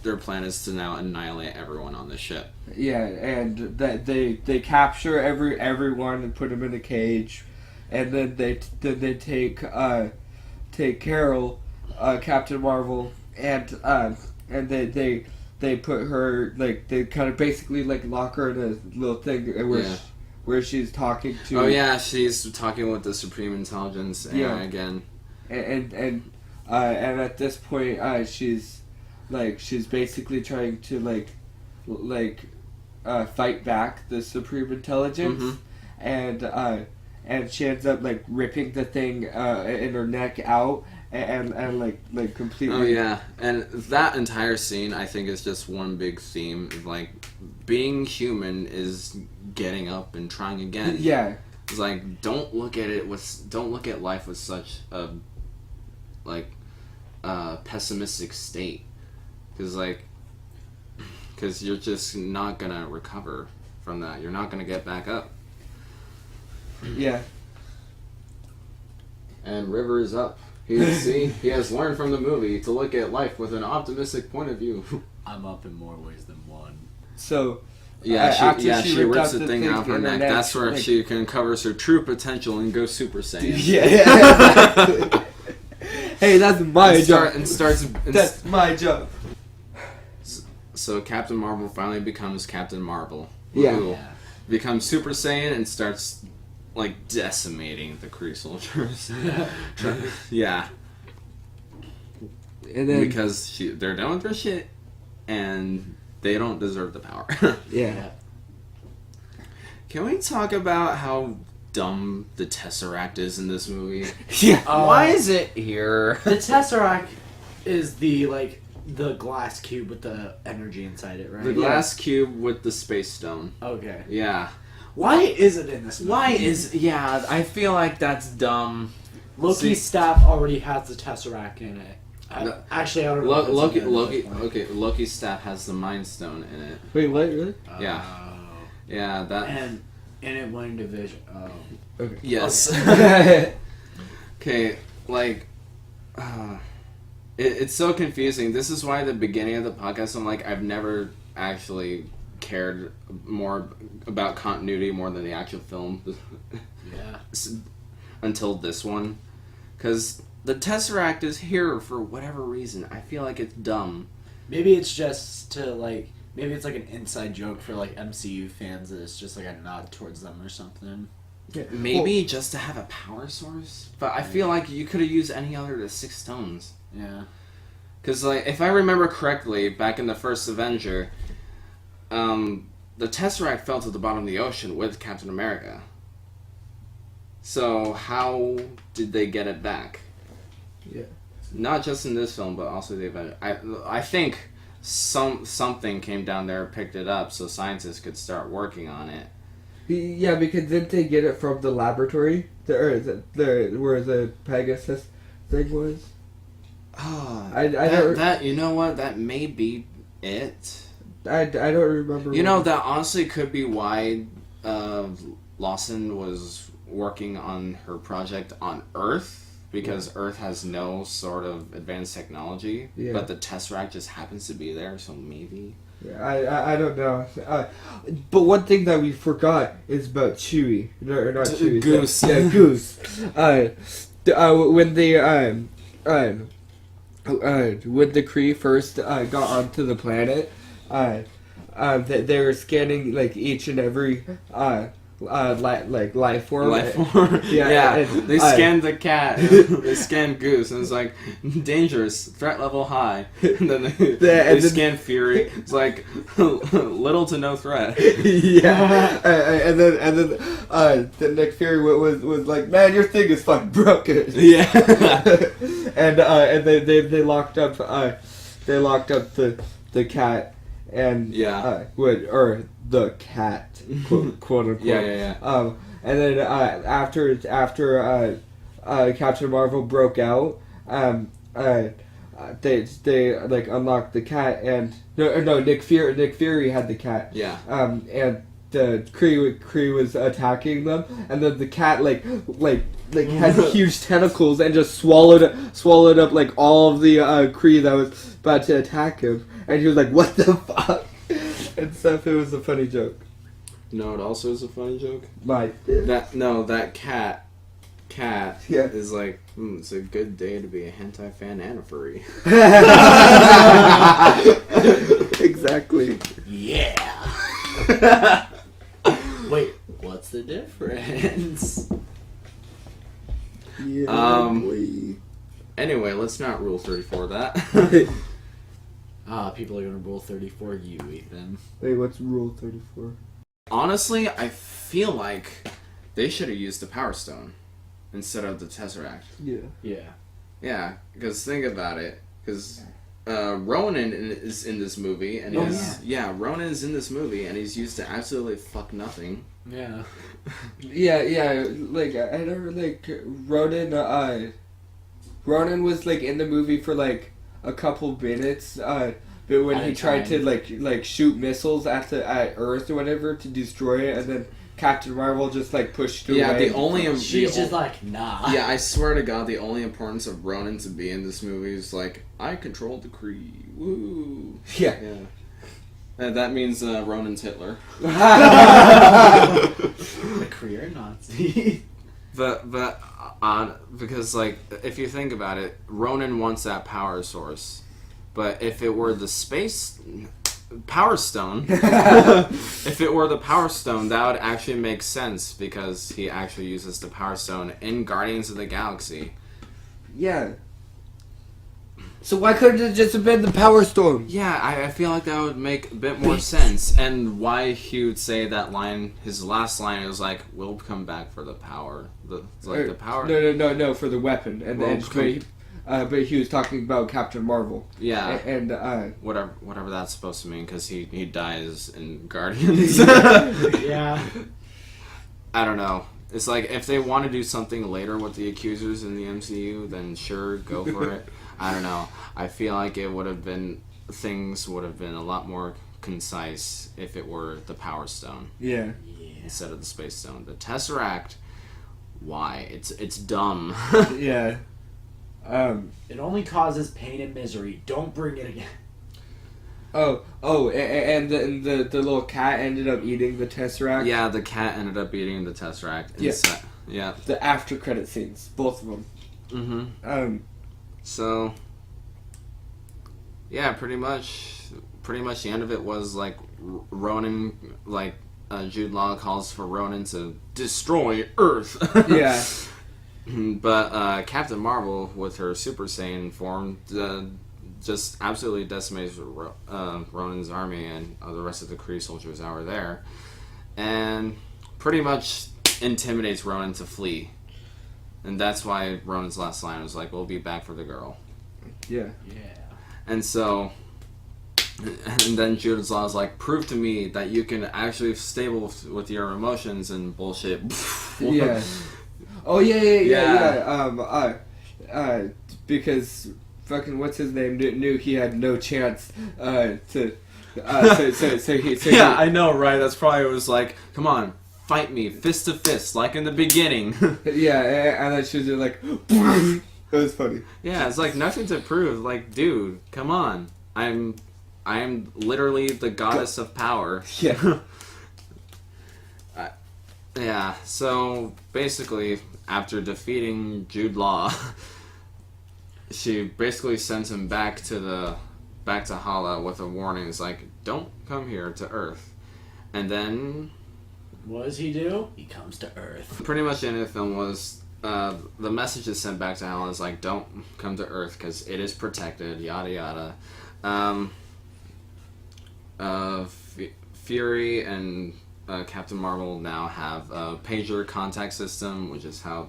their plan is to now annihilate everyone on the ship. Yeah, and that they capture everyone and put them in a cage, and then they take Carol, Captain Marvel, and they put her, like, they kind of basically like lock her in a little thing where she's talking to. Oh yeah, she's talking with the Supreme Intelligence again. And at this point, she's basically trying to fight back the Supreme Intelligence, and she ends up like ripping the thing in her neck out and completely. Oh yeah, and that entire scene I think is just one big theme. Like, being human is getting up and trying again. Yeah. It's like, don't look at life with such a pessimistic state, because you're just not gonna recover from that. You're not gonna get back up. Yeah. And River is up. He has learned from the movie to look at life with an optimistic point of view. I'm up in more ways than one. So. Yeah, she ripped rips out the thing out of her neck. That's where she can covers her true potential and go Super Saiyan. Yeah. Hey, that's my job. That's my job. So Captain Marvel finally becomes Captain Marvel. Yeah. Who becomes Super Saiyan and starts like decimating the Kree soldiers. Yeah. And then because they're done with their shit and they don't deserve the power. Yeah. Can we talk about how dumb the Tesseract is in this movie? Yeah. Why is it here? The Tesseract is the glass cube with the energy inside it, right? The glass cube with the space stone. Okay. Yeah. Why is it in this movie? I feel like that's dumb. Loki's staff already has the Tesseract in it. Actually, I don't know. Loki's staff has the Mind Stone in it. Wait, what? Really? Yeah. Yeah, that. And it went into Vision. Oh. Okay. Yes. Okay, it's so confusing. This is why at the beginning of the podcast I'm like, I've never actually cared more about continuity more than the actual film. Yeah. Until this one. Because the Tesseract is here for whatever reason. I feel like it's dumb. Maybe it's just to maybe it's like an inside joke for MCU fans that it's just like a nod towards them or something. Yeah. Maybe just to have a power source. But I feel like you could have used any other of the 6 stones. Yeah. Because, if I remember correctly, back in the first Avenger, the Tesseract fell to the bottom of the ocean with Captain America. So, how did they get it back? Yeah. Not just in this film, but also the Avenger. I think something came down there, picked it up, so scientists could start working on it. Yeah, because didn't they get it from the laboratory? Where the Pegasus thing was? That you know what? That may be it. I don't remember. You know, that honestly could be why Lawson was working on her project on Earth, because Earth has no sort of advanced technology, but the Tesseract just happens to be there, so maybe. Yeah, I don't know. But one thing that we forgot is about Chewie. No, not Chewie. Goose. Yeah, Goose. When the Kree first got onto the planet, they were scanning each and every life form. Yeah. They scanned the cat. They scanned Goose, and it's like dangerous, threat level high. And then they scanned Fury. It's like little to no threat. Yeah. And then Nick Fury was like, man, your thing is fucking broken. Yeah. And they locked up the cat and Yeah. or the cat, quote unquote. Yeah. And then after Captain Marvel broke out, they like unlocked the cat, and no Nick Fury had the cat. Yeah. And the Kree was attacking them, and then the cat like had huge tentacles and just swallowed up like all of the Kree that was about to attack him, and he was like, "What the fuck?" and stuff. It was a funny joke. No, it also is a funny joke. That cat Yeah. is like, it's a good day to be a hentai fan and a furry. Exactly. Yeah. Wait, what's the difference? Yeah. Anyway, let's not rule 34 that. People are gonna rule 34 you, Ethan. Wait, what's Rule 34? Honestly, I feel like they should have used the Power Stone instead of the Tesseract. Yeah. Yeah. Yeah, because think about it. Because Ronan is in this movie, and Ronan is in this movie, and he's used to absolutely fuck nothing. Yeah. Yeah. Like I never like Ronan was like in the movie for like a couple minutes. But when he tried to like shoot missiles at Earth or whatever to destroy it, and then Captain Marvel just like pushed away. Yeah, She's just like, nah. Yeah, I swear to God, the only importance of Ronan to be in this movie is like, I controlled the Kree. Woo. Yeah. And that means Ronan's Hitler. The career Nazi. But because like, if you think about it, Ronan wants that power source. But if it were the space Power Stone, if it were the Power Stone, that would actually make sense because he actually uses the Power Stone in Guardians of the Galaxy. Yeah. So why couldn't it just have been the Power Stone? Yeah, I feel like that would make a bit more sense. And why he would say that line, his last line, was like, "We'll come back for the power." The power. No, for the weapon. And then, but he was talking about Captain Marvel. Yeah. And whatever that's supposed to mean, because he dies in Guardians. Yeah. I don't know. It's like, if they want to do something later with the Accusers in the MCU, then sure, go for it. I don't know. I feel like things would have been a lot more concise if it were the Power Stone. Yeah. Instead of the Space Stone. The Tesseract, why? It's dumb. Yeah. It only causes pain and misery. Don't bring it again. And the little cat ended up eating the Tesseract. Yeah, the cat ended up eating the Tesseract. Yeah. The after credit scenes, both of them. Mm-hmm. So, yeah, pretty much the end of it was like Ronan, like Jude Law calls for Ronan to destroy Earth. Yeah. But Captain Marvel, with her Super Saiyan form, just absolutely decimates Ronan's army and the rest of the Kree soldiers that were there, and pretty much intimidates Ronan to flee. And that's why Ronan's last line was like, "We'll be back for the girl." Yeah. And so, and then Jude Law's like, "Prove to me that you can actually stable with your emotions and bullshit." Yeah. Oh yeah. Because fucking what's his name knew he had no chance to. I know, right? That's probably what it was like. Come on, fight me, fist to fist, like in the beginning. Yeah, and then she was just like, it was funny. Yeah, it's like nothing to prove. Like, dude, come on, I am literally the goddess of power. Yeah. Yeah, so basically, after defeating Jude Law, she basically sends him back to Hala with a warning. It's like, don't come here to Earth. And then, what does he do? He comes to Earth. pretty much the end of the film was the message is sent back to Hala. Is like, don't come to Earth because it is protected. Yada yada. Fury and Captain Marvel now have a pager contact system, which is how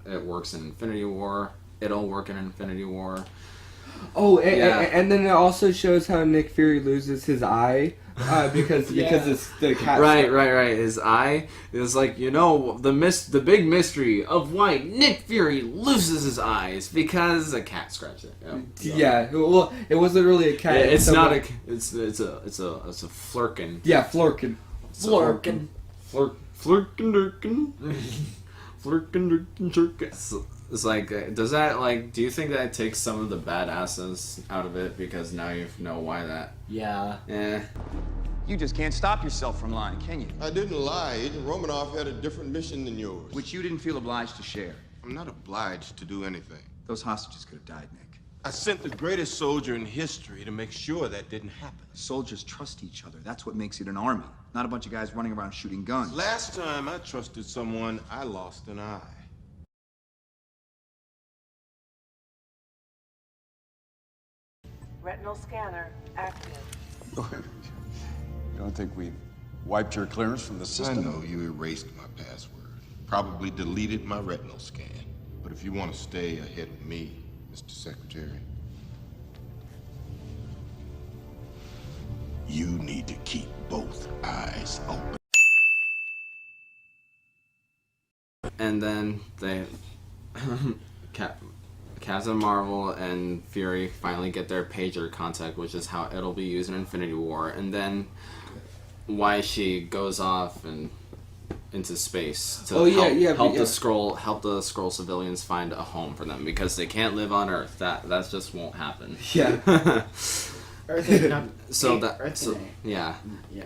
it works in Infinity War. It'll work in Infinity War. Oh, Yeah. and then it also shows how Nick Fury loses his eye because it's the cat. Right. His eye is like, the big mystery of why Nick Fury loses his eyes because a cat scratched it. Yeah. Well, it wasn't really a cat. Yeah, it's someone- not a. It's a flurkin. Yeah, Florkin. Florkin. Flurkin. Flurkin. It's like, does that, like, do you think that takes some of the badasses out of it because now you know why that? Yeah. Eh. You just can't stop yourself from lying, can you? I didn't lie. Agent Romanoff had a different mission than yours. Which you didn't feel obliged to share. I'm not obliged to do anything. Those hostages could have died, Nick. I sent the greatest soldier in history to make sure that didn't happen. Soldiers trust each other. That's what makes it an army. Not a bunch of guys running around shooting guns. Last time I trusted someone, I lost an eye. Retinal scanner active. You don't think we wiped your clearance from the I system? know you erased my password. Probably deleted my retinal scan. But if you want to stay ahead of me, Mr. Secretary, you need to keep both eyes open. And then they, Captain Marvel and Fury finally get their pager contact, which is how it'll be used in Infinity War. And then why she goes off and into space to help the Skrull civilians find a home for them because they can't live on Earth. That just won't happen. Yeah. Yeah. Yeah.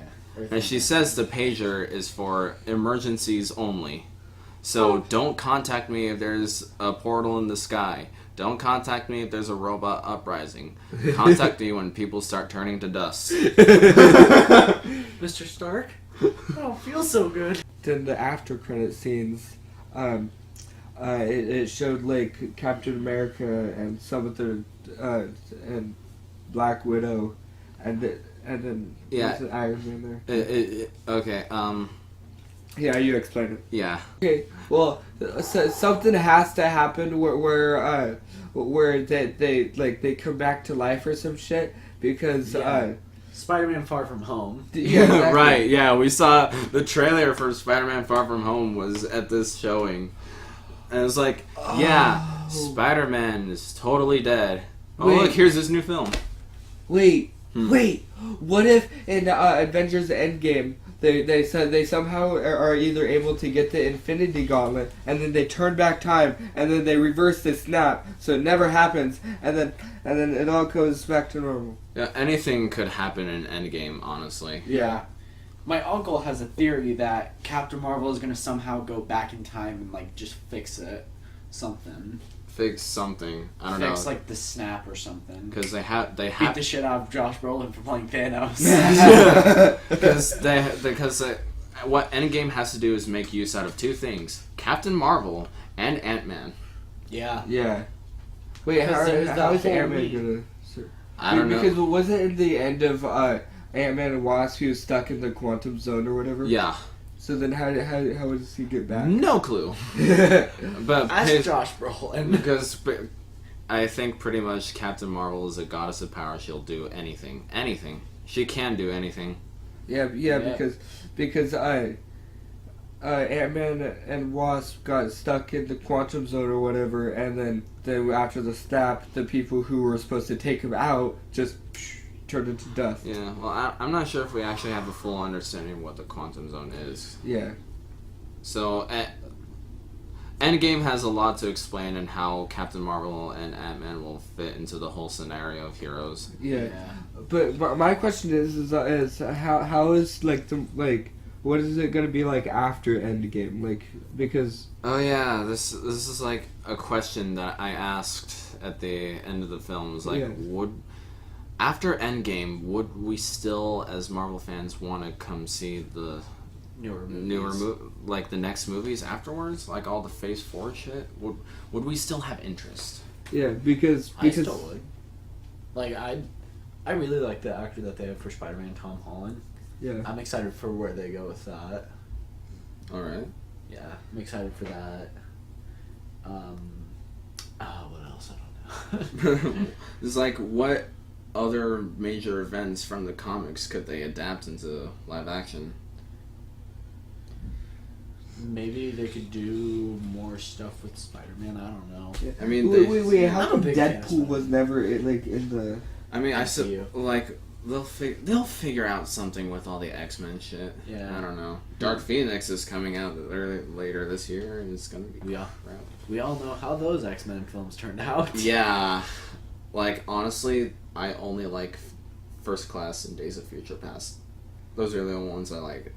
And she says the pager is for emergencies only. So don't contact me if there's a portal in the sky. Don't contact me if there's a robot uprising. Contact me when people start turning to dust. Mr. Stark? I don't feel so good. Then the after credit scenes, it showed like Captain America and some of the and Black Widow, and then Yeah. was Iron Man there. Okay. Yeah, you explain it. Yeah. Okay, well, so something has to happen where they come back to life or some shit because Yeah. Spider-Man Far From Home. yeah, exactly. Right. Yeah. We saw the trailer for Spider-Man: Far From Home was at this showing, and it was like, yeah, Spider-Man is totally dead. Oh, Wait. look, here's this new film. Wait, what if in Avengers Endgame they said they somehow are either able to get the Infinity Gauntlet and then they turn back time and then they reverse the snap so it never happens and then it all goes back to normal. Yeah, anything could happen in Endgame, honestly. Yeah. My uncle has a theory that Captain Marvel is going to somehow go back in time and, like, just fix it. Something. Fix something. I don't know. Fix, like, the snap or something. Because they have Beat the shit out of Josh Brolin for playing Thanos. because what Endgame has to do is make use out of two things: Captain Marvel and Ant-Man. Yeah. Yeah. Wait, how there's that is whole Ant-Man week. gonna... I don't know. Because was it in the end of Ant-Man and Wasp he was stuck in the quantum zone or whatever? Yeah. So then how does he get back? No clue. But Ask Josh Brolin. because I think pretty much Captain Marvel is a goddess of power. She'll do anything. Anything. She can do anything. Yeah, because Ant-Man and Wasp got stuck in the quantum zone or whatever, and then after the snap, the people who were supposed to take him out just turned into dust. Yeah, well, I'm not sure if we actually have a full understanding of what the quantum zone is. Yeah. So, Endgame has a lot to explain in how Captain Marvel and Ant-Man will fit into the whole scenario of heroes. Yeah. But my question is how is what is it gonna be like after Endgame? Like, because Oh yeah, this is like a question that I asked at the end of the film. Was like, Yeah. After Endgame, would we still, as Marvel fans, want to come see the newer like the next movies afterwards, like all the Phase 4 shit? Would we still have interest? yeah, because I still would. Like, I really like the actor that they have for Spider-Man, Tom Holland. yeah. I'm excited for where they go with that. All right. Yeah, I'm excited for that. What else? I don't know. It's like, what other major events from the comics could they adapt into live action? Maybe they could do more stuff with Spider-Man. I don't know. I mean, wait, how I'm a come big fan of Deadpool was never in the... I mean, MCU. like they'll figure out something with all the X-Men shit. Yeah. I don't know. Dark Phoenix is coming out later this year, and it's gonna be crap. We all know how those X-Men films turned out. Yeah, like honestly, I only like First Class and Days of Future Past. Those are the only ones I like.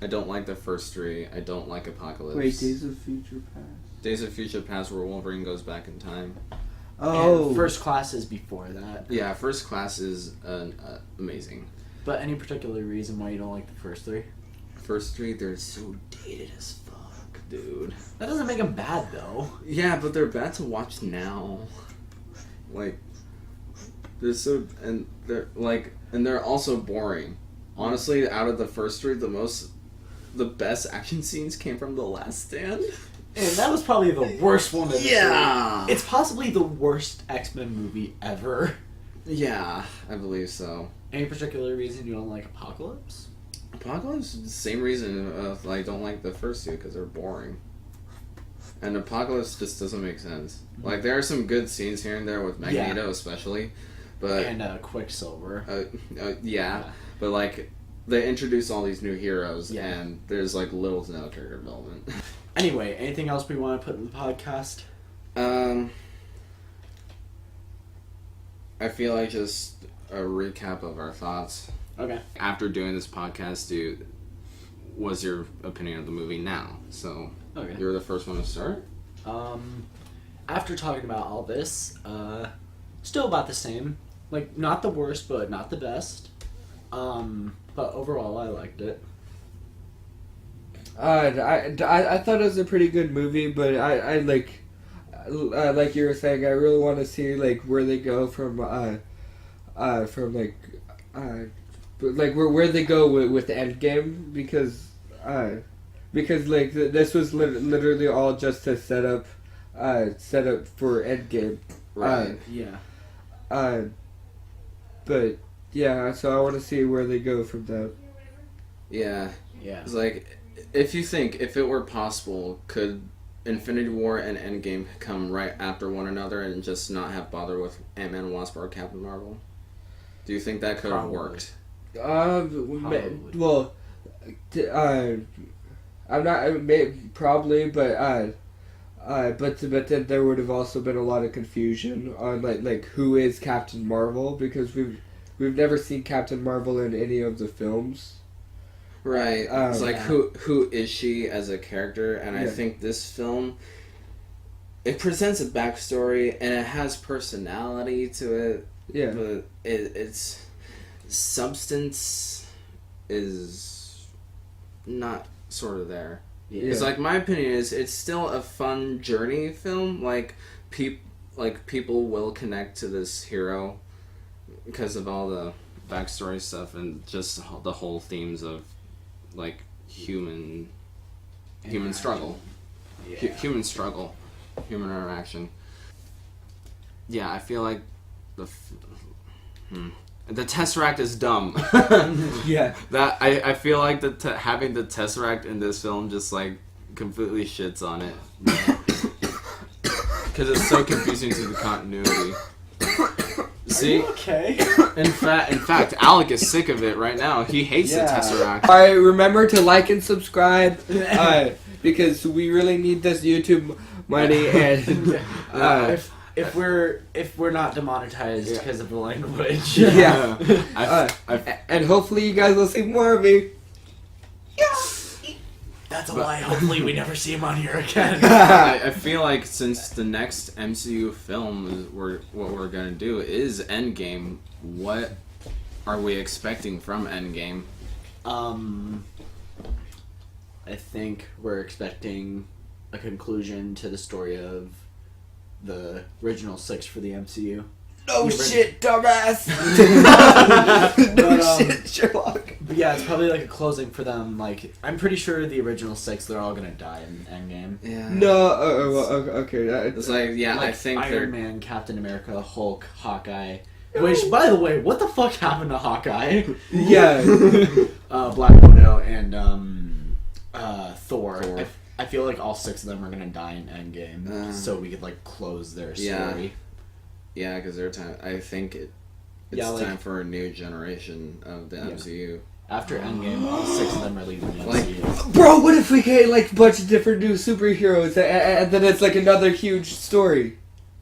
I don't like the first three. I don't like Apocalypse. Wait, Days of Future Past? Days of Future Past, where Wolverine goes back in time. Oh. And First Class is before that. Yeah, First Class is amazing. But any particular reason why you don't like the first three? First three, they're so dated as fuck, dude. That doesn't make them bad, though. Yeah, but they're bad to watch now. Like, they're so, and they're also boring. Honestly, out of the first three, the best action scenes came from The Last Stand. And that was probably the worst one of the Yeah. three. It's possibly the worst X-Men movie ever. Yeah, I believe so. Any particular reason you don't like Apocalypse? Apocalypse, the same reason I don't like the first two, because they're boring. And Apocalypse just doesn't make sense. Like, there are some good scenes here and there with Magneto, especially, but And Quicksilver. yeah, but like they introduce all these new heroes, and there's like little to no character development. Anyway, anything else we want to put in the podcast? I feel like just a recap of our thoughts. Okay. After doing this podcast, what's your opinion of the movie now? So, Okay. You're the first one to start? After talking about all this, still about the same. Like, not the worst, but not the best. But overall, I liked it. I thought it was a pretty good movie, but I like you were saying, I really want to see like where they go from where they go with Endgame, because like this was literally all just to set up for Endgame. Right. Yeah. But yeah, so I want to see where they go from that. Yeah. Yeah. It's like, if it were possible, could Infinity War and Endgame come right after one another and just not have bother with Ant-Man, Wasp, or Captain Marvel? Do you think that could have worked? Well, I'm not probably, but then there would have also been a lot of confusion on like who is Captain Marvel, because we've never seen Captain Marvel in any of the films. Right. It's like, who is she as a character? And I think this film, it presents a backstory and it has personality to it. Yeah. But its substance is not sort of there. Yeah. It's like, my opinion is it's still a fun journey film. Like, people will connect to this hero because of all the backstory stuff and just the whole themes of like human struggle, human interaction. Yeah, I feel like the Tesseract is dumb. Yeah. That I feel like having the Tesseract in this film just like completely shits on it, because it's so confusing to the continuity. See? Okay. In fact, Alec is sick of it right now. He hates the Tesseract. Alright, remember to like and subscribe, because we really need this YouTube money, and if we're not demonetized because of the language. yeah. And And hopefully you guys will see more of me. That's a lie. Hopefully we never see him on here again. I feel like since the next MCU film is what we're gonna do is Endgame, what are we expecting from Endgame? I think we're expecting a conclusion to the story of the original 6 for the MCU. No shit, dumbass! No shit, Sherlock. But Yeah, it's probably like a closing for them. Like, I'm pretty sure the original 6, they're all gonna die in Endgame. Yeah. No, okay. It's like, yeah, Like I think they're... Iron Man, Captain America, Hulk, Hawkeye. Which, by the way, what the fuck happened to Hawkeye? Yeah. Black Widow and Thor. I feel like all 6 of them are gonna die in Endgame, so we could like close their story. Yeah, because they're time. I think it's time for a new generation of the MCU. After Endgame, all 6 of them are leaving the MCU. Bro, what if we get like a bunch of different new superheroes and then it's like another huge story?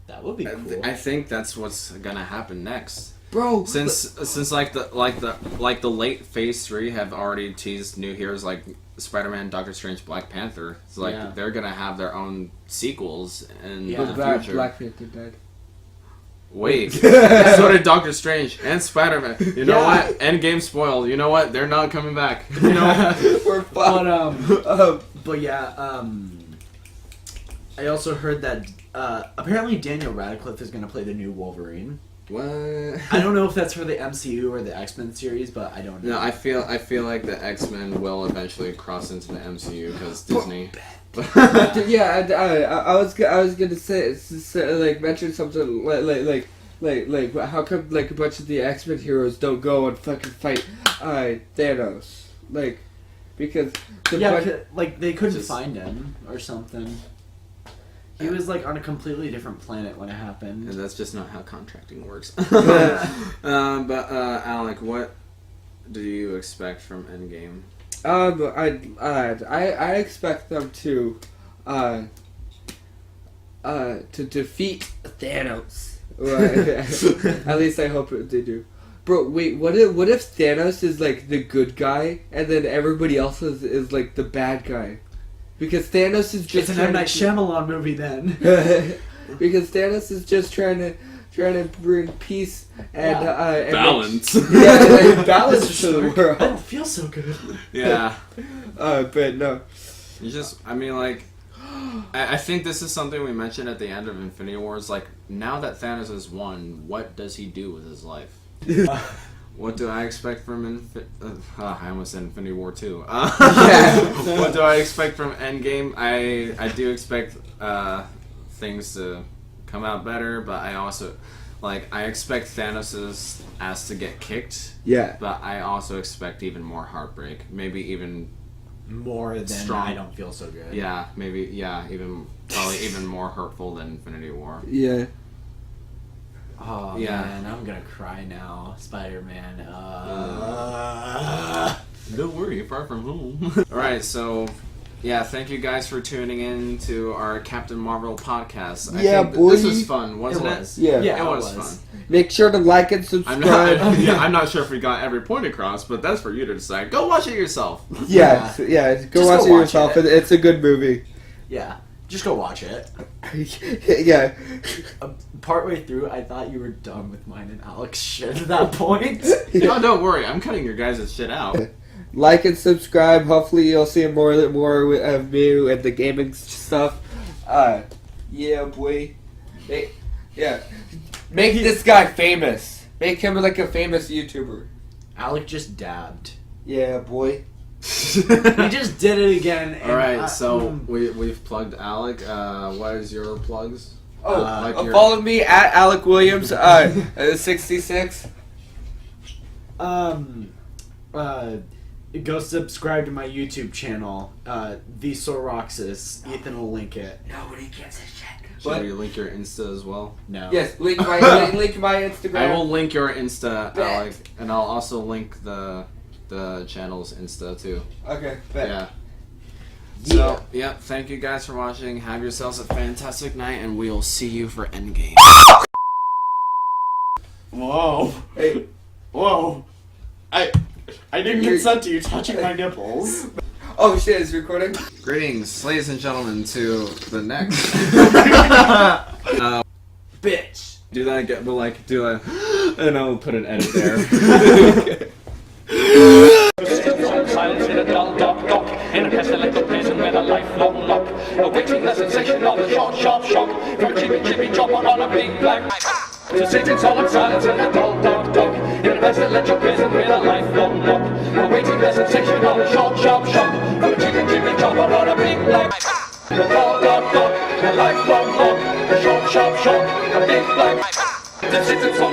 That would be cool. I think that's what's gonna happen next. Bro, Since like the late Phase 3 have already teased new heroes like Spider-Man, Doctor Strange, Black Panther. It's like they're gonna have their own sequels in the future. Black Panther died. Wait, so did Doctor Strange and Spider-Man. You know what? Endgame spoiled. You know what? They're not coming back. You know what? We're fucked. But yeah, I also heard that apparently Daniel Radcliffe is gonna play the new Wolverine. What? I don't know if that's for the MCU or the X-Men series, but I don't know. No, I feel like the X-Men will eventually cross into the MCU because Disney. Yeah, I was gonna say like mention something like how come like a bunch of the X-Men heroes don't go and fucking fight Thanos, like because like they couldn't find him or something. He was like on a completely different planet when it happened. And that's just not how contracting works. But Alec, what do you expect from Endgame? I expect them to defeat Thanos. At least I hope they do. Bro, wait, what if Thanos is like the good guy and then everybody else is like the bad guy? Because Thanos is just it's an M. Night Shyamalan movie then. Because Thanos is just trying to bring peace and balance. Balance to the world. I don't feel so good. Yeah. But no. You just, I mean, like, I think this is something we mentioned at the end of Infinity Wars. Like, now that Thanos has won, what does he do with his life? What do I expect from I almost said Infinity War 2. What do I expect from Endgame? I do expect things to come out better, but I also I expect Thanos' ass to get kicked. Yeah. But I also expect even more heartbreak. Maybe even more than strong. I don't feel so good. Yeah, maybe probably even more hurtful than Infinity War. Yeah. Oh man, I'm gonna cry now. Spider-Man. Don't worry, far from home. Alright, so thank you guys for tuning in to our Captain Marvel podcast. I think boy. This was fun, wasn't it? Yeah, it was fun. Make sure to like and subscribe. I'm not sure if we got every point across, but that's for you to decide. Go watch it yourself. Go watch it yourself. It's a good movie. Yeah, just go watch it. Yeah. Partway through, I thought you were done with mine and Alec's shit at that point. No, don't worry. I'm cutting your guys' shit out. Like and subscribe. Hopefully you'll see more of me and the gaming stuff. Yeah, boy. Make this guy famous. Make him like a famous YouTuber. Alec just dabbed. Yeah, boy. He just did it again. Alright, so we've plugged Alec. What is your plugs? Follow me at Alec Williams 66. Go subscribe to my YouTube channel, The Soroxis. Ethan will link it. Nobody gives a shit. Should we link your Insta as well? No. Yes, link my Instagram. I will link your Insta, Alec, and I'll also link the channel's Insta too. Okay, bet. Yeah. So, thank you guys for watching. Have yourselves a fantastic night, and we'll see you for Endgame. Whoa. Hey. Whoa. I didn't consent to you touching my nipples. Oh shit, it's recording? Greetings, ladies and gentlemen, to the next. Bitch. Do that again, but do that, and I'll put an edit there. Silence in a dull, dark dock, in a pestilential prison with a lifelong lock, awaiting the sensation of a short, sharp shock from a chippy chopper on a big black. To sit in solemn silence in a dull, dark dock, in a pestilential prison with a lifelong lock, awaiting it's all